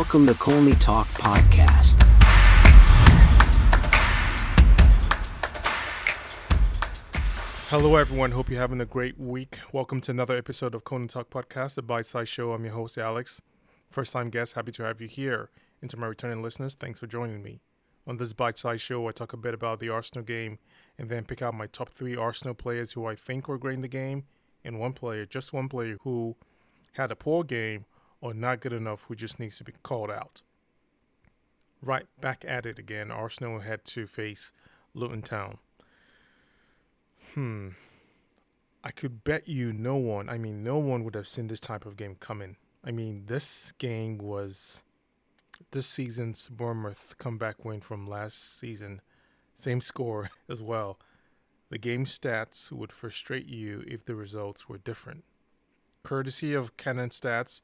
Welcome to Colney Talk Podcast. Hello, everyone. Hope you're having a great week. Welcome to another episode of Colney Talk Podcast, a bite-sized show. I'm your host, Alex. First-time guest, happy to have you here. And to my returning listeners, thanks for joining me. On this bite-sized show, I talk a bit about the Arsenal game and then pick out my top 3 Arsenal players who I think were great in the game and just one player who had a poor game or not good enough who just needs to be called out. Right back at it again, Arsenal had to face Luton Town. I could bet you no one would have seen this type of game coming. This game was this season's Bournemouth comeback win from last season. Same score as well. The game stats would frustrate you if the results were different. Courtesy of Canon Stats,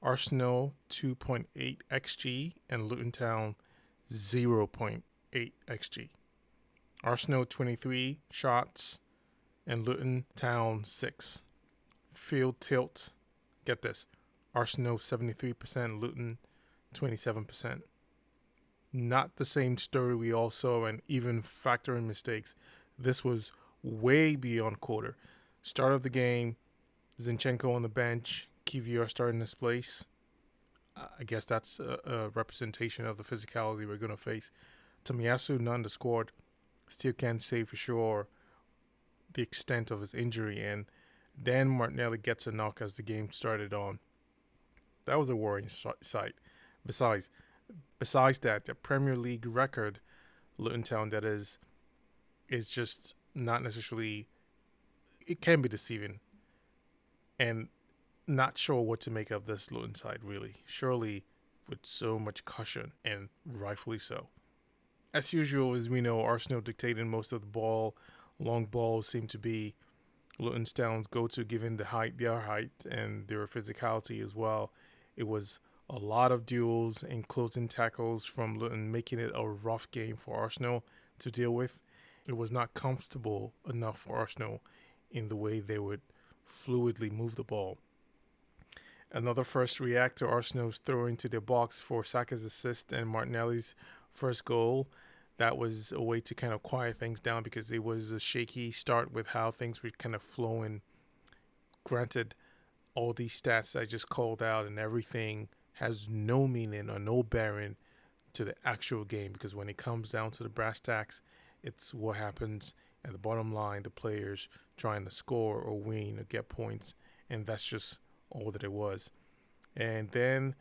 Arsenal 2.8 XG and Luton Town 0.8 XG. Arsenal 23 shots and Luton Town 6. Field tilt, get this, Arsenal 73%, Luton 27%. Not the same story we all saw, and even factoring mistakes, this was way beyond quarter. Start of the game, Zinchenko on the bench, Kivior starting his place. I guess that's a representation of the physicality we're going to face. Tomiyasu, none the squad, still can't say for sure the extent of his injury, and then Martinelli gets a knock as the game started on. That was a worrying sight. Besides that, the Premier League record, Luton Town, that is just not necessarily, it can be deceiving, and not sure what to make of this Luton side, really. Surely with so much caution, and rightfully so. As usual, as we know, Arsenal dictating most of the ball. Long balls seem to be Luton Town's go-to, given their height and their physicality as well. It was a lot of duels and closing tackles from Luton, making it a rough game for Arsenal to deal with. It was not comfortable enough for Arsenal in the way they would fluidly move the ball. Another first react to Arsenal's throw into their box for Saka's assist and Martinelli's first goal. That was a way to kind of quiet things down because it was a shaky start with how things were kind of flowing. Granted, all these stats I just called out and everything has no meaning or no bearing to the actual game, because when it comes down to the brass tacks, it's what happens at the bottom line, the players trying to score or win or get points, and that's just all that it was. And then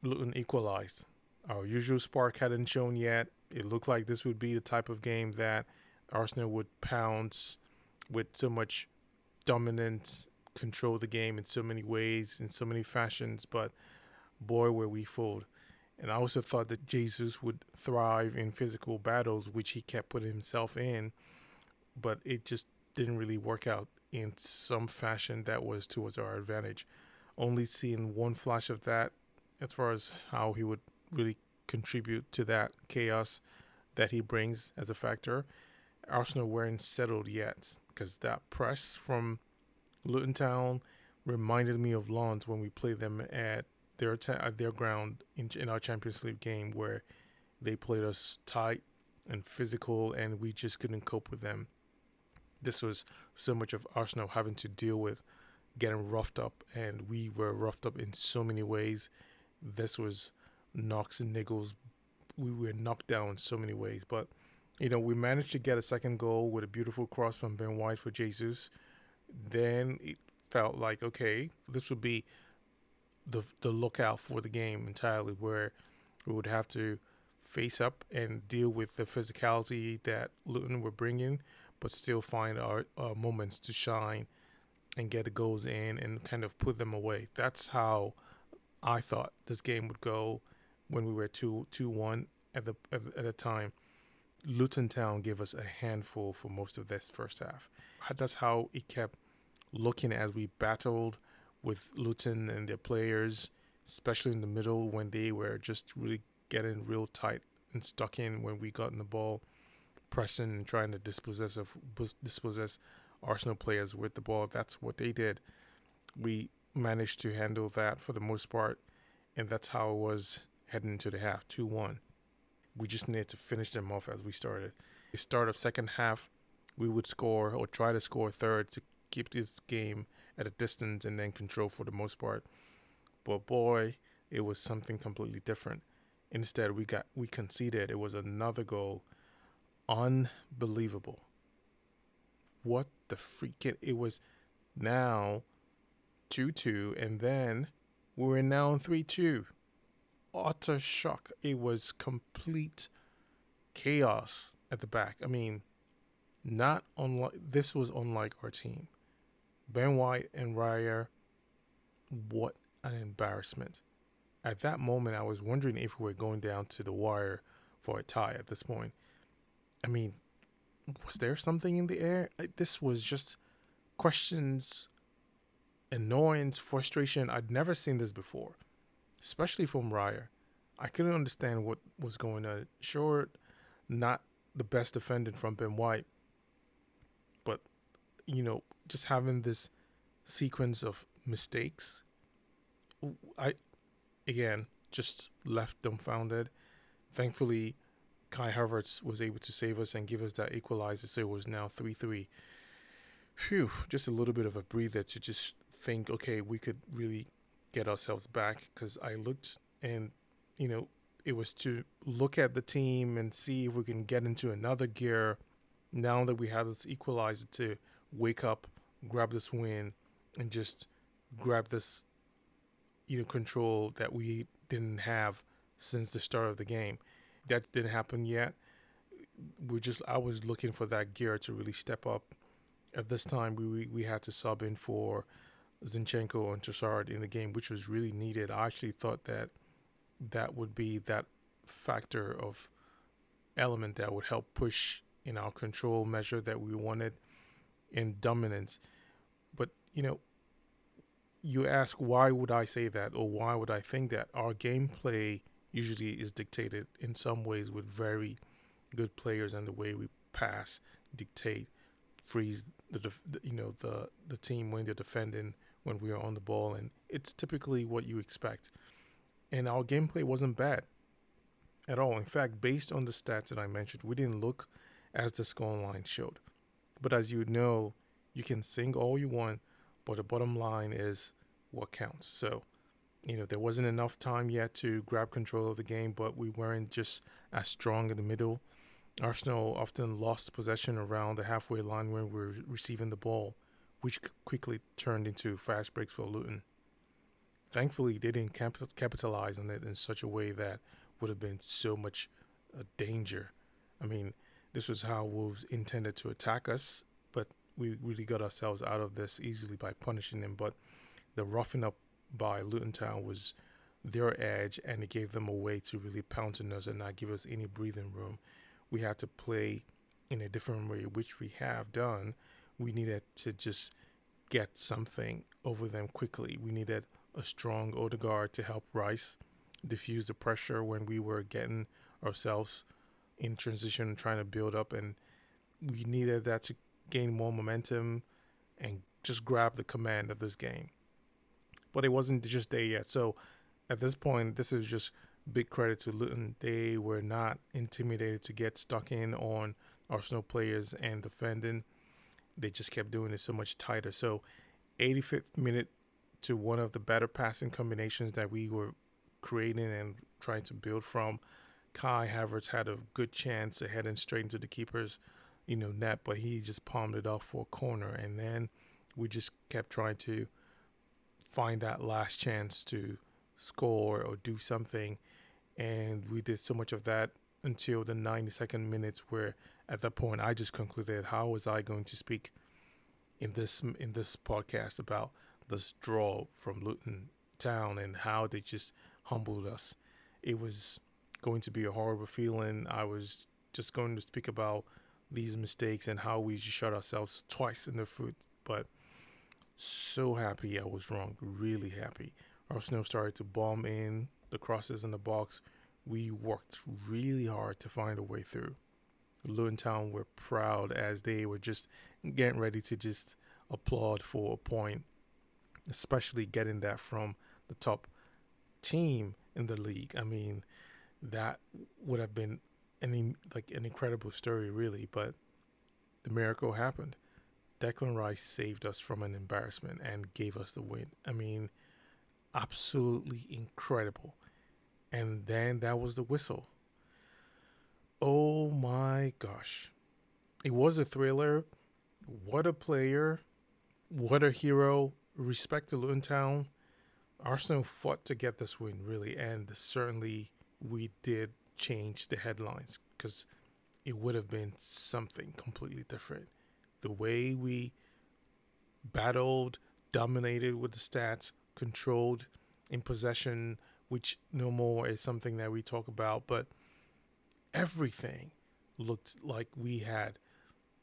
Luton equalized. Our usual spark hadn't shown yet. It looked like this would be the type of game that Arsenal would pounce with so much dominance, control the game in so many ways, in so many fashions, but boy, were we fooled. And I also thought that Jesus would thrive in physical battles, which he kept putting himself in, but it just didn't really work out in some fashion that was towards our advantage. Only seeing one flash of that as far as how he would really contribute to that chaos that he brings as a factor. Arsenal weren't settled yet, because that press from Luton Town reminded me of Lens when we played them at their ground in our Champions League game, where they played us tight and physical and we just couldn't cope with them. This was so much of Arsenal having to deal with getting roughed up, and we were roughed up in so many ways. This was knocks and niggles. We were knocked down in so many ways, but we managed to get a second goal with a beautiful cross from Ben White for Jesus. Then it felt like, okay, this would be the lookout for the game entirely, where we would have to face up and deal with the physicality that Luton were bringing, but still find our moments to shine and get the goals in and kind of put them away. That's how I thought this game would go when we were 2-1 at the time. Luton Town gave us a handful for most of this first half. That's how it kept looking as we battled with Luton and their players, especially in the middle when they were just really getting real tight and stuck in when we got in the ball, pressing and trying to dispossess Arsenal players with the ball. That's what they did. We managed to handle that for the most part, And that's how it was heading into the half, 2-1. We just needed to finish them off as we started. The start of second half, we would score or try to score third to keep this game at a distance and then control for the most part. But boy, it was something completely different. Instead, we conceded. It was another goal. Unbelievable. What the freak it was now 2-2, and then we were now 3-2. Utter shock. It was complete chaos at the back. I mean, not unlike this was unlike our team. Ben White and Raya, what an embarrassment. At that moment, I was wondering if we were going down to the wire for a tie at this point. I mean, was there something in the air? This was just questions, annoyance, frustration. I'd never seen this before, especially from Raya. I couldn't understand what was going on. Sure, not the best defending from Ben White, but, just having this sequence of mistakes, I, again, just left dumbfounded. Thankfully, Kai Havertz was able to save us and give us that equalizer, so it was now 3-3. Phew, just a little bit of a breather to just think, okay, we could really get ourselves back, because I looked and, it was to look at the team and see if we can get into another gear now that we have this equalizer to wake up, grab this win, and just grab this, control that we didn't have since the start of the game. That didn't happen yet. I was looking for that gear to really step up. At this time, we had to sub in for Zinchenko and Trossard in the game, which was really needed. I actually thought that would be that factor of element that would help push in our control measure that we wanted in dominance. But, you ask, why would I say that, or why would I think that? Our gameplay usually is dictated in some ways with very good players, and the way we pass, dictate, freeze the team when they're defending, when we are on the ball, and it's typically what you expect. And our gameplay wasn't bad at all. In fact, based on the stats that I mentioned, we didn't look as the scoreline showed. But as you know, you can sing all you want, but the bottom line is what counts. So, there wasn't enough time yet to grab control of the game, but we weren't just as strong in the middle. Arsenal often lost possession around the halfway line when we were receiving the ball, which quickly turned into fast breaks for Luton. Thankfully, they didn't capitalize on it in such a way that would have been so much danger. I mean, this was how Wolves intended to attack us, but we really got ourselves out of this easily by punishing them. But the roughing up by Luton Town was their edge, and it gave them a way to really pounce on us and not give us any breathing room. We had to play in a different way, which we have done. We needed to just get something over them quickly. We needed a strong Odegaard to help Rice diffuse the pressure when we were getting ourselves in transition and trying to build up, and we needed that to gain more momentum and just grab the command of this game. But it wasn't just there yet. So at this point, this is just big credit to Luton. They were not intimidated to get stuck in on Arsenal players and defending. They just kept doing it so much tighter. So 85th minute, to one of the better passing combinations that we were creating and trying to build from, Kai Havertz had a good chance of heading straight into the keeper's net, but he just palmed it off for a corner. And then we just kept trying to find that last chance to score or do something, and we did so much of that until the 92nd minutes, where at that point I just concluded, how was I going to speak in this podcast about this draw from Luton Town and how they just humbled us? It was going to be a horrible feeling. I was just going to speak about these mistakes and how we just shot ourselves twice in the foot, but so happy I was wrong, really happy. Arsenal started to bomb in the crosses in the box. We worked really hard to find a way through. Luton Town were proud as they were just getting ready to just applaud for a point, especially getting that from the top team in the league. I mean, that would have been an incredible story, really. But the miracle happened. Declan Rice saved us from an embarrassment and gave us the win. I mean, absolutely incredible. And then that was the whistle. Oh my gosh. It was a thriller. What a player. What a hero. Respect to Luton Town. Arsenal fought to get this win, really. And certainly we did change the headlines because it would have been something completely different. The way we battled, dominated with the stats, controlled in possession, which no more is something that we talk about, but everything looked like we had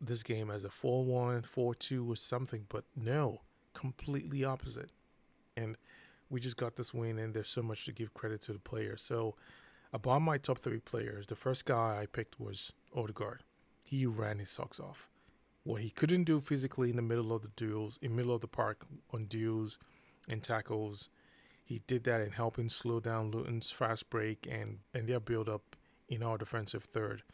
this game as a 4-1, 4-2 or something, but no, completely opposite. And we just got this win, and there's so much to give credit to the players. So, about my top 3 players, the first guy I picked was Odegaard. He ran his socks off. What he couldn't do physically in the middle of the duels, in the middle of the park on duels and tackles, he did that in helping slow down Luton's fast break and their build up in our defensive third.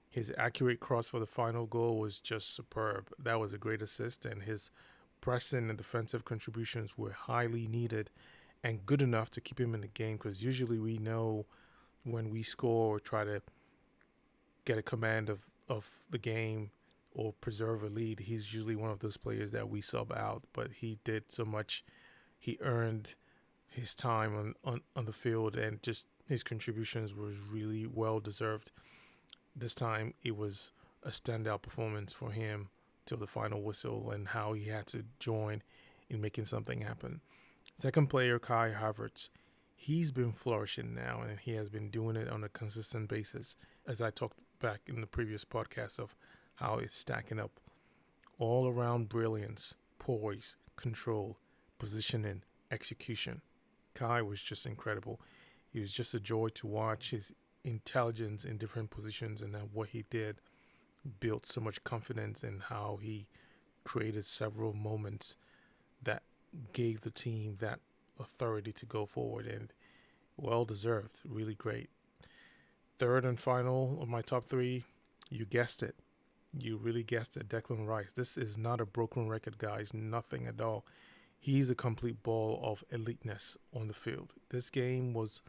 His accurate cross for the final goal was just superb. That was a great assist, and his pressing and defensive contributions were highly needed and good enough to keep him in the game, because usually we know when we score or try to get a command of the game or preserve a lead, he's usually one of those players that we sub out. But he did so much. He earned his time on the field, and just his contributions was really well deserved. This time it was a standout performance for him till the final whistle, and how he had to join in making something happen. Second player, Kai Havertz. He's been flourishing now, and he has been doing it on a consistent basis, as I talked back in the previous podcast of how it's stacking up. All around brilliance, poise, control, positioning, execution. Kai was just incredible. He was just a joy to watch. His intelligence in different positions and what he did built so much confidence in how he created several moments that gave the team that authority to go forward, and well deserved. Really great. Third and final of my top 3, you guessed it. You really guessed it, Declan Rice. This is not a broken record, guys. Nothing at all. He's a complete ball of eliteness on the field. This game was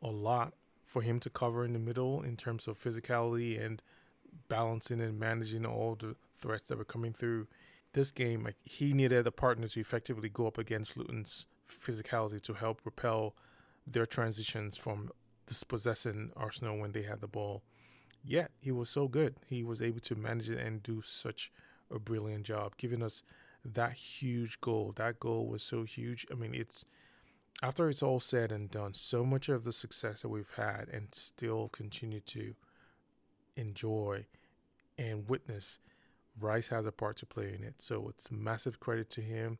a lot for him to cover in the middle in terms of physicality and balancing and managing all the threats that were coming through. This game, he needed a partner to effectively go up against Luton's physicality to help repel their transitions from dispossessing Arsenal when they had the ball. Yet, he was so good. He was able to manage it and do such a brilliant job, giving us that huge goal. That goal was so huge. I mean, after it's all said and done, so much of the success that we've had and still continue to enjoy and witness, Rice has a part to play in it. So it's massive credit to him.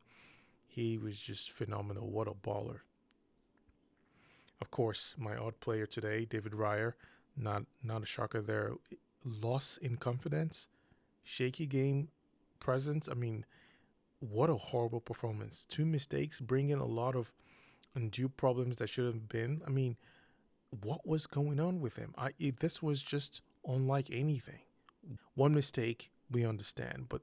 He was just phenomenal. What a baller. Of course, my odd player today, David Raya, not a shocker there. Loss in confidence, shaky game presence. I mean, what a horrible performance. 2 mistakes, bringing a lot of undue problems that should have been. I mean, what was going on with him? This was just unlike anything. One mistake, we understand, but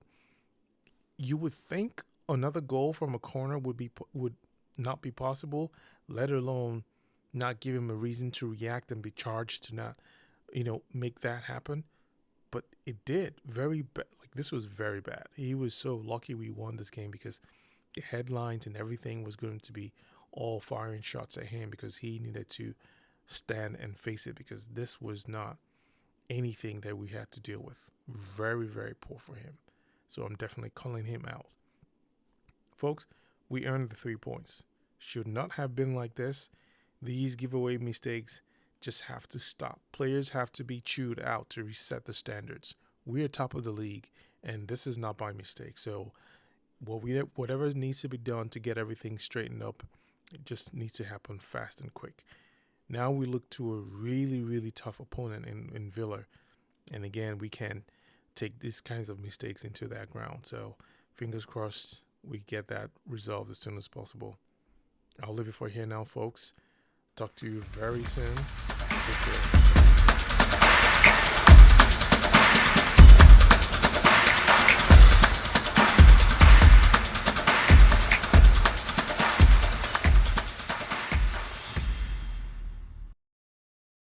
you would think another goal from a corner would not be possible, let alone not give him a reason to react and be charged to not, make that happen. But it did. Very bad. This was very bad. He was so lucky we won this game, because the headlines and everything was going to be all firing shots at him, because he needed to stand and face it, because this was not anything that we had to deal with. Very, very poor for him. So I'm definitely calling him out. Folks, we earned the 3 points. Should not have been like this. These giveaway mistakes just have to stop. Players have to be chewed out to reset the standards. We are top of the league, and this is not by mistake. So whatever needs to be done to get everything straightened up, it just needs to happen fast and quick. Now we look to a really, really tough opponent in Villa. And again, we can take these kinds of mistakes into that ground. So fingers crossed we get that resolved as soon as possible. I'll leave it for here now, folks. Talk to you very soon. Take care.